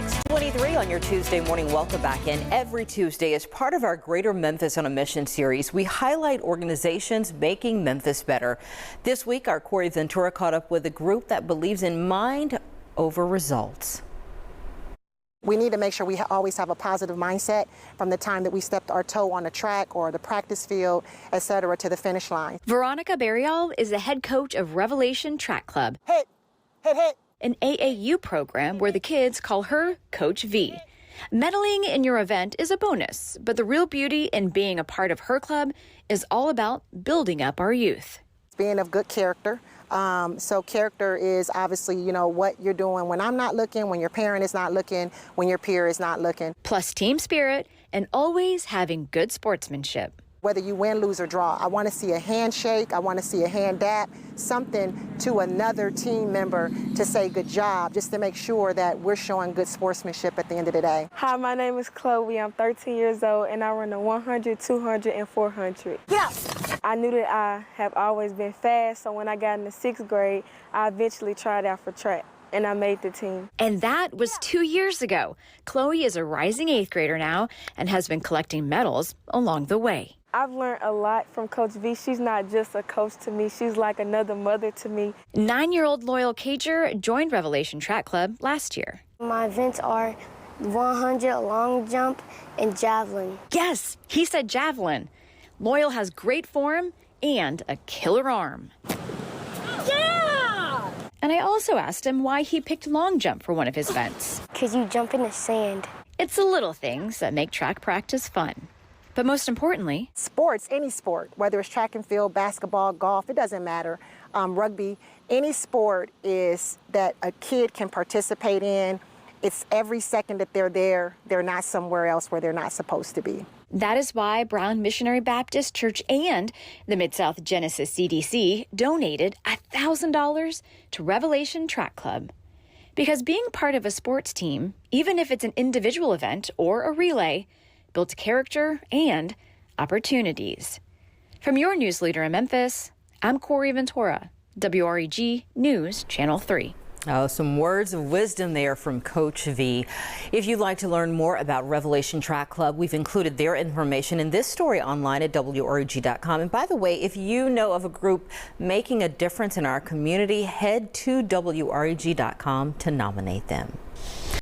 6:23 on your Tuesday morning. Welcome back in. Every Tuesday, as part of our Greater Memphis on a Mission series, we highlight organizations making Memphis better. This week, our Corey Ventura caught up with a group that believes in mind over results. We need to make sure we always have a positive mindset from the time that we stepped our toe on the track or the practice field, etc., to the finish line. Veronica Barrial is the head coach of Revelation Track Club. Hit, hit, hit. An AAU program where the kids call her Coach V. Medaling in your event is a bonus, but the real beauty in being a part of her club is all about building up our youth. Being of good character. So character is obviously, what you're doing when I'm not looking, when your parent is not looking, when your peer is not looking. Plus team spirit and always having good sportsmanship. Whether you win, lose, or draw, I want to see a handshake, I want to see a hand dap, something to another team member to say good job, just to make sure that we're showing good sportsmanship at the end of the day. Hi, my name is Chloe. I'm 13 years old, and I run the 100, 200, and 400. Yeah. I knew that I have always been fast, so when I got in the 6th grade, I eventually tried out for track, and I made the team. And that was 2 years ago. Chloe is a rising 8th grader now and has been collecting medals along the way. I've learned a lot from Coach V. She's not just a coach to me. She's like another mother to me. 9-year-old Loyal Cager joined Revelation Track Club last year. My events are 100, long jump, and javelin. Yes, he said javelin. Loyal has great form and a killer arm. Yeah! And I also asked him why he picked long jump for one of his events. Because you jump in the sand. It's the little things that make track practice fun. But most importantly, sports, any sport, whether it's track and field, basketball, golf, it doesn't matter, rugby, any sport is that a kid can participate in. It's every second that they're there, they're not somewhere else where they're not supposed to be. That is why Brown Missionary Baptist Church and the Mid-South Genesis CDC donated $1,000 to Revelation Track Club. Because being part of a sports team, even if it's an individual event or a relay, builds character and opportunities. From your news leader in Memphis, I'm Corey Ventura, WREG News Channel 3. Oh, some words of wisdom there from Coach V. If you'd like to learn more about Revelation Track Club, we've included their information in this story online at WREG.com. And by the way, if you know of a group making a difference in our community, head to WREG.com to nominate them.